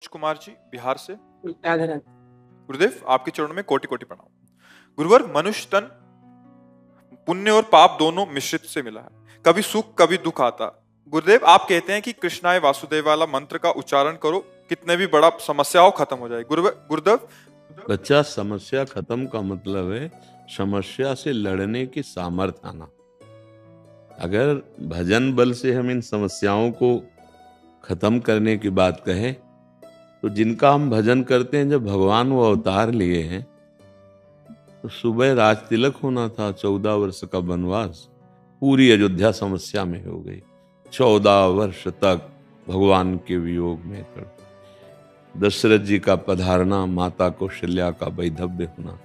कुमार जी बिहार से। राधे राधे। गुरुदेव आपके चरणों में कोटि कोटि प्रणाम। गुरुवर, मनुष्य तन पुण्य और पाप दोनों मिश्रित से मिला है, कभी सुख कभी दुख आता। गुरुदेव आप कहते हैं कि कृष्णाय वासुदेव वाला मंत्र का उच्चारण करो, कितने भी बड़ा समस्या हो खत्म हो जाए। गुरुदेव बच्चा, समस्या खत्म का मतलब है समस्या से लड़ने की सामर्थ्य आना। अगर भजन बल से हम इन समस्याओं को खत्म करने की बात कहें तो जिनका हम भजन करते हैं, जब भगवान वो अवतार लिए हैं तो सुबह राज तिलक होना था, 14 वर्ष का वनवास, पूरी अयोध्या समस्या में हो गई। 14 वर्ष तक भगवान के वियोग में दशरथ जी का पधारना, माता कौशल्या का वैधव्य होना,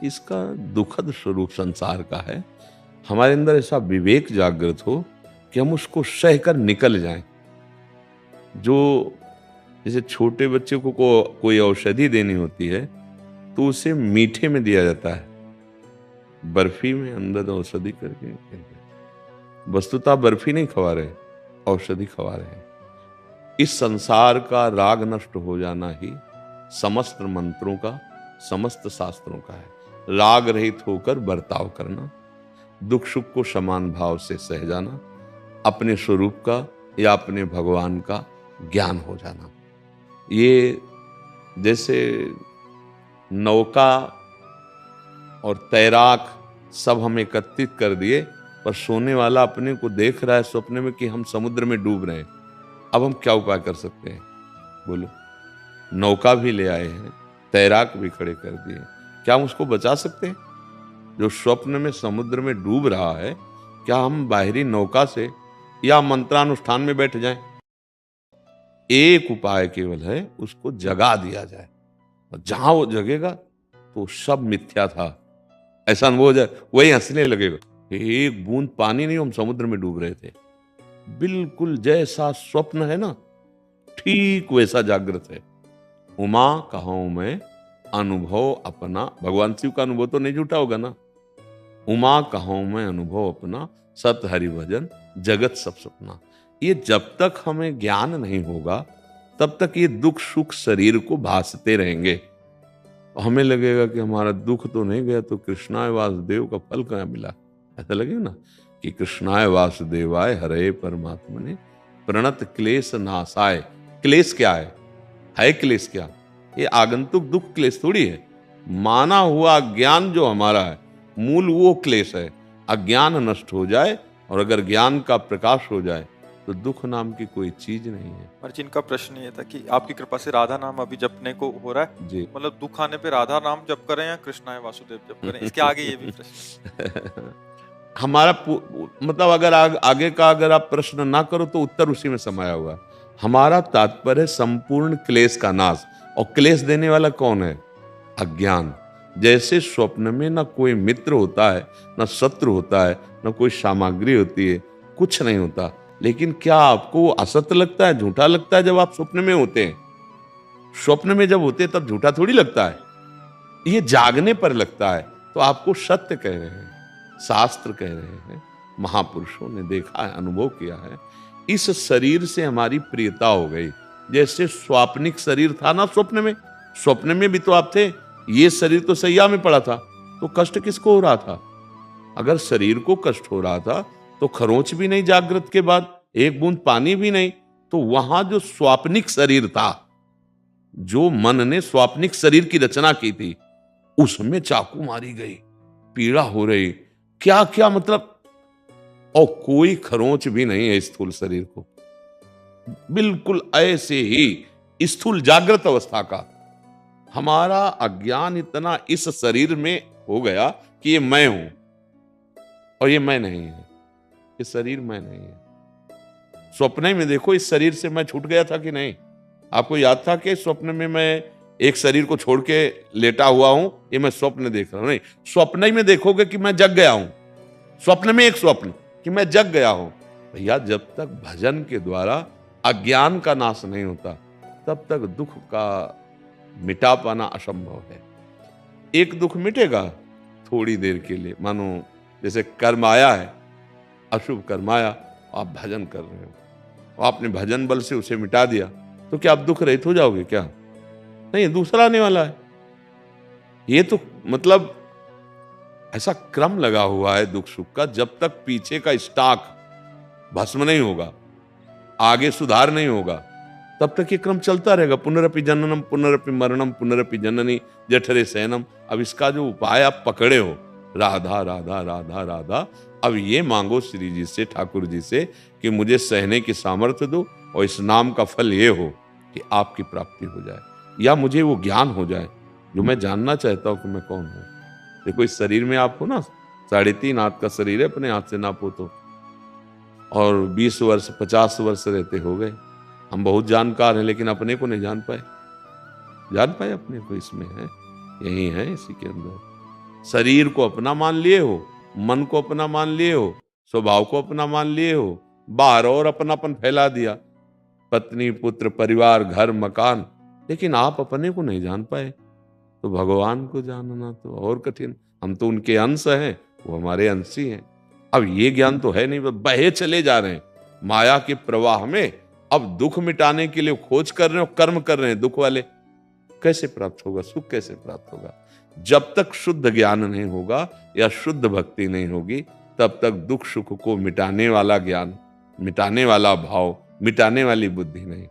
इसका दुखद स्वरूप संसार का है। हमारे अंदर ऐसा विवेक जागृत हो कि हम उसको सहकर निकल जाएं। जो जैसे छोटे बच्चे को कोई औषधि देनी होती है तो उसे मीठे में दिया जाता है, बर्फी में अंदर औषधि करके। वस्तुतः बर्फी नहीं खवा रहे, औषधि खवा रहे हैं। इस संसार का राग नष्ट हो जाना ही समस्त मंत्रों का, समस्त शास्त्रों का है। राग रहित होकर बर्ताव करना, दुख सुख को समान भाव से सह जाना, अपने स्वरूप का या अपने भगवान का ज्ञान हो जाना। ये जैसे नौका और तैराक सब हम एकत्रित कर दिए, पर सोने वाला अपने को देख रहा है सपने में कि हम समुद्र में डूब रहे हैं। अब हम क्या उपाय कर सकते हैं बोलो? नौका भी ले आए हैं, तैराक भी खड़े कर दिए, क्या हम उसको बचा सकते हैं? जो स्वप्न में समुद्र में डूब रहा है, क्या हम बाहरी नौका से या मंत्रानुष्ठान में बैठ जाएं? एक उपाय केवल है, उसको जगा दिया जाए, और जहां वो जगेगा तो सब मिथ्या था ऐसा अनुभव हो जाए, वही हंसने लगेगा। एक बूंद पानी नहीं, हम समुद्र में डूब रहे थे। बिल्कुल जैसा स्वप्न है ना, ठीक वैसा जागृत है। उमा कहूं मैं अनुभव अपना, भगवान शिव का अनुभव तो नहीं झूठा होगा ना। उमा कहूं मैं अनुभव अपना, सत हरि भजन जगत सब सपना। ये जब तक हमें ज्ञान नहीं होगा तब तक ये दुख सुख शरीर को भासते रहेंगे। हमें लगेगा कि हमारा दुख तो नहीं गया, तो कृष्णाय वासुदेव का फल कहाँ मिला। ऐसा लगेगा ना कि कृष्णाय वासुदेवाय हरे परमात्मने प्रणत क्लेश नाशाय। क्लेश क्या है क्लेश क्या? ये आगंतुक दुख क्लेश थोड़ी है। माना हुआ ज्ञान जो हमारा है, मूल वो क्लेश है। अज्ञान नष्ट हो जाए और अगर ज्ञान का प्रकाश हो जाए तो दुख नाम की कोई चीज नहीं है। और जिनका प्रश्न ये था कि आपकी कृपा से राधा नाम अभी जपने को हो रहा है जी, मतलब दुख आने पे राधा नाम जप करें या कृष्णाय वासुदेव जप करें, इसके आगे ये भी प्रश्न हमारा मतलब अगर आगे का अगर आप प्रश्न ना करो तो उत्तर उसी में समाया हुआ है। हमारा तात्पर्य है संपूर्ण क्लेश का नाश। और क्लेश देने वाला कौन है? अज्ञान। जैसे स्वप्न में ना कोई मित्र होता है, ना शत्रु होता है, ना कोई सामग्री होती है, कुछ नहीं होता। लेकिन क्या आपको असत्य लगता है, झूठा लगता है जब आप स्वप्न में होते हैं? स्वप्न में जब होते हैं तब झूठा थोड़ी लगता है, ये जागने पर लगता है। तो आपको सत्य कह रहे हैं, शास्त्र कह रहे हैं, महापुरुषों ने देखा है, अनुभव किया है। इस शरीर से हमारी प्रियता हो गई। जैसे स्वाप्निक शरीर था ना स्वप्न में भी तो आप थे। ये शरीर तो सैया में पड़ा था, तो कष्ट किसको हो रहा था? अगर शरीर को कष्ट हो रहा था तो खरोंच भी नहीं जागृत के बाद, एक बूंद पानी भी नहीं। तो वहां जो स्वाप्निक शरीर था, जो मन ने स्वाप्निक शरीर की रचना की थी, उसमें चाकू मारी गई, पीड़ा हो रही, क्या क्या मतलब। और कोई खरोंच भी नहीं है स्थूल शरीर को, बिल्कुल ऐसे ही स्थूल जागृत अवस्था का। हमारा अज्ञान इतना इस शरीर में हो गया कि ये मैं हूं और ये मैं नहीं है, ये शरीर मैं नहीं है। स्वप्न में देखो, इस शरीर से मैं छूट गया था कि नहीं? आपको याद था कि स्वप्न में मैं एक शरीर को छोड़ के लेटा हुआ हूं, ये मैं स्वप्न देख रहा हूं? नहीं, स्वप्न में देखोगे कि मैं जग गया हूं। स्वप्न में एक स्वप्न कि मैं जग गया हूं। भैया, जब तक भजन के द्वारा अज्ञान का नाश नहीं होता तब तक दुख का मिटा पाना असंभव है। एक दुख मिटेगा थोड़ी देर के लिए, मानो जैसे कर्म आया है, अशुभ कर्म आया, आप भजन कर रहे हो, आपने भजन बल से उसे मिटा दिया, तो क्या आप दुख रहित हो जाओगे क्या? नहीं, दूसरा आने वाला है। ये तो मतलब ऐसा क्रम लगा हुआ है दुख सुख का, जब तक पीछे का स्टॉक भस्म नहीं होगा, आगे सुधार नहीं होगा, तब तक ये क्रम चलता रहेगा। पुनरपि जननम पुनरपि मरणम पुनरपि जननी जठरे शयनम। अब इसका जो उपाय आप पकड़े हो, राधा राधा राधा राधा, अब ये मांगो श्री जी से, ठाकुर जी से, कि मुझे सहने की सामर्थ्य दो और इस नाम का फल ये हो कि आपकी प्राप्ति हो जाए, या मुझे वो ज्ञान हो जाए जो मैं जानना चाहता हूं कि मैं कौन हूं। देखो, इस शरीर में आप हो ना, 3.5 हाथ का शरीर है, अपने हाथ से नापो तो, और 20 वर्ष 50 वर्ष रहते हो गए। हम बहुत जानकार हैं, लेकिन अपने को नहीं जान पाए अपने को। इसमें है, यही है, इसी के अंदर। शरीर को अपना मान लिए हो, मन को अपना मान लिए हो, स्वभाव को अपना मान लिए हो, बाहर और अपनापन फैला दिया, पत्नी पुत्र परिवार घर मकान, लेकिन आप अपने को नहीं जान पाए। तो भगवान को जानना तो और कठिन। हम तो उनके अंश हैं, वो हमारे अंशी हैं। अब ये ज्ञान तो है नहीं, बस बहे चले जा रहे हैं माया के प्रवाह में। अब दुख मिटाने के लिए खोज कर रहे हो, कर्म कर रहे हैं दुख वाले। कैसे प्राप्त होगा सुख? कैसे प्राप्त होगा? जब तक शुद्ध ज्ञान नहीं होगा या शुद्ध भक्ति नहीं होगी, तब तक दुख सुख को मिटाने वाला ज्ञान, मिटाने वाला भाव, मिटाने वाली बुद्धि नहीं।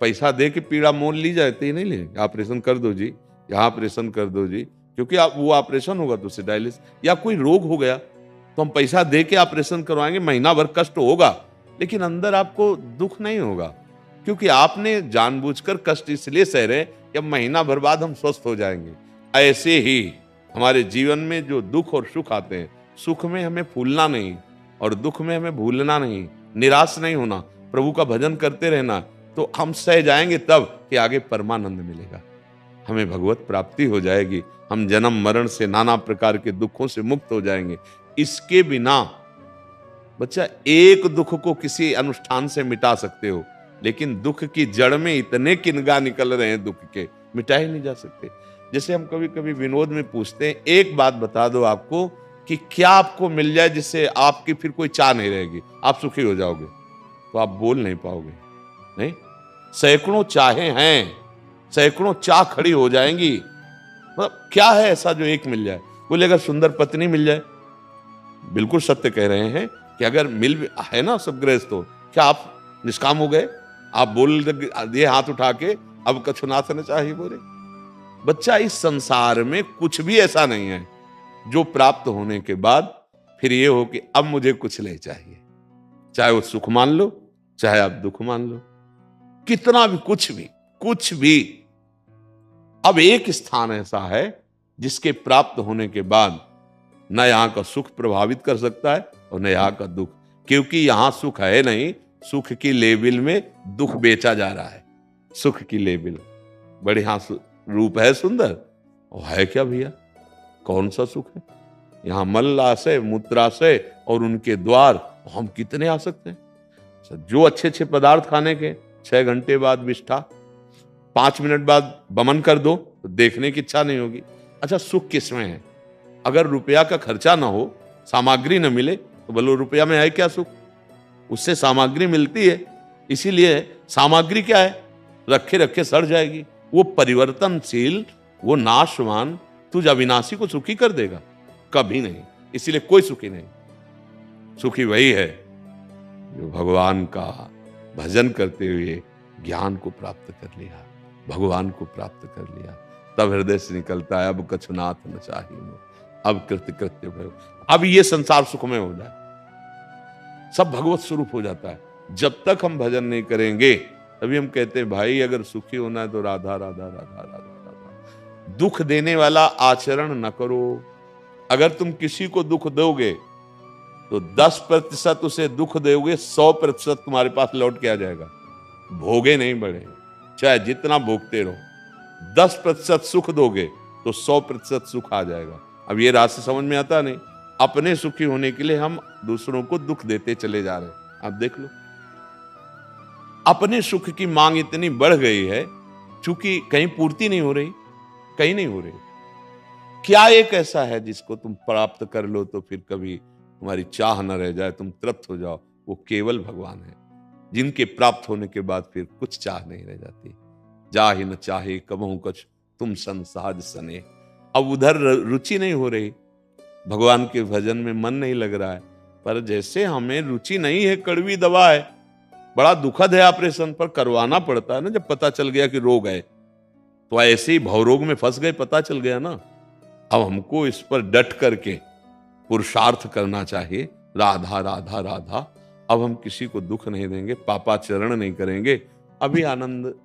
पैसा दे के पीड़ा मोल ली जाती है, नहीं ले, ऑपरेशन कर दो जी, यहाँ ऑपरेशन कर दो जी, क्योंकि आप वो ऑपरेशन होगा तो डायलिसिस, या कोई रोग हो गया तो हम पैसा दे के ऑपरेशन करवाएंगे, महीना भर कष्ट होगा, लेकिन अंदर आपको दुख नहीं होगा, क्योंकि आपने जानबूझकर कष्ट इसलिए सह रहे कि अब महीना भर बाद हम स्वस्थ हो जाएंगे। ऐसे ही हमारे जीवन में जो दुख और सुख आते हैं, सुख में हमें फूलना नहीं और दुख में हमें भूलना नहीं, निराश नहीं होना, प्रभु का भजन करते रहना, तो हम सह जाएंगे तब कि आगे परमानंद मिलेगा, हमें भगवत प्राप्ति हो जाएगी, हम जन्म मरण से, नाना प्रकार के दुखों से मुक्त हो जाएंगे। इसके बिना बच्चा, एक दुख को किसी अनुष्ठान से मिटा सकते हो, लेकिन दुख की जड़ में इतने किनगा निकल रहे हैं दुख के, मिटा ही नहीं जा सकते। जैसे हम कभी कभी विनोद में पूछते हैं, एक बात बता दो आपको कि क्या आपको मिल जाए जिससे आपकी फिर कोई चाह नहीं रहेगी, आप सुखी हो जाओगे, तो आप बोल नहीं पाओगे। नहीं, सैकड़ों चाहें हैं, सैकड़ों चाह खड़ी हो जाएंगी, मतलब क्या है ऐसा जो एक मिल जाए? बोले अगर सुंदर पत्नी मिल जाए, बिल्कुल सत्य कह रहे हैं कि अगर मिल है ना सब गृहस्थ, तो क्या आप निष्काम हो गए? आप बोल दिए हाथ उठा के, अब कछुनाथ न चाहिए बोले। बच्चा, इस संसार में कुछ भी ऐसा नहीं है जो प्राप्त होने के बाद फिर ये हो कि अब मुझे कुछ नहीं चाहिए, चाहे वो सुख मान लो, चाहे आप दुख मान लो, कितना भी, कुछ भी। अब एक स्थान ऐसा है जिसके प्राप्त होने के बाद न यहां का सुख प्रभावित कर सकता है और न यहां का दुख, क्योंकि यहां सुख है नहीं, सुख की लेबिल में दुख बेचा जा रहा है। सुख की लेबिल, बड़े यहां रूप है सुंदर, और है क्या भैया? कौन सा सुख है? यहां मल्लाशय मूत्राशय और उनके द्वार, हम कितने आ सकते हैं? जो अच्छे अच्छे पदार्थ खाने के, 6 घंटे बाद विष्ठा, 5 मिनट बाद बमन कर दो तो देखने की इच्छा नहीं होगी। अच्छा, सुख किसमें है? अगर रुपया का खर्चा ना हो, सामग्री न मिले, तो बोलो रुपया में है क्या सुख? उससे सामग्री मिलती है, इसीलिए सामग्री क्या है, रखे रखे सड़ जाएगी। वो परिवर्तनशील, वो नाशवान तुझ अविनाशी को सुखी कर देगा? कभी नहीं। इसीलिए कोई सुखी नहीं। सुखी वही है जो भगवान का भजन करते हुए ज्ञान को प्राप्त कर लिया, भगवान को प्राप्त कर लिया, तब हृदय से निकलता है, अब कछुनाथ न चाहिए, अब कृत्य कृत्य भयो, अब ये संसार सुखमय हो जाए, सब भगवत स्वरूप हो जाता है। जब तक हम भजन नहीं करेंगे, तभी हम कहते हैं भाई अगर सुखी होना है तो राधा राधा राधा राधा राधा। दुख देने वाला आचरण न करो। अगर तुम किसी को दुख दोगे तो 10% उसे दुख दोगे, 100% तुम्हारे पास लौट के आ जाएगा। भोगे नहीं बढ़े, चाहे जितना भोगते रहो। 10% सुख दोगे तो 100% सुख आ जाएगा। अब ये रास्ता समझ में आता नहीं। अपने सुखी होने के लिए हम दूसरों को दुख देते चले जा रहे हैं। आप देख लो, अपने सुख की मांग इतनी बढ़ गई है, चूंकि कहीं पूर्ति नहीं हो रही, कहीं नहीं हो रही। क्या एक ऐसा है जिसको तुम प्राप्त कर लो तो फिर कभी तुम्हारी चाह न रह जाए, तुम तृप्त हो जाओ? वो केवल भगवान है। जिनके प्राप्त होने के बाद फिर कुछ चाह नहीं रह जाती। जाहि न चाहे कबहु कछ तुम संसाज सने। अब उधर रुचि नहीं हो रही, भगवान के भजन में मन नहीं लग रहा है। पर जैसे हमें रुचि नहीं है, कड़वी दवा है, बड़ा दुखद है, ऑपरेशन पर करवाना पड़ता है ना, जब पता चल गया कि रोग है। तो ऐसे ही भवरोग में फंस गए, पता चल गया ना। अब हमको इस पर डट करके पुरुषार्थ करना चाहिए, राधा राधा राधा। अब हम किसी को दुख नहीं देंगे, पापाचरण नहीं करेंगे। अभी आनंद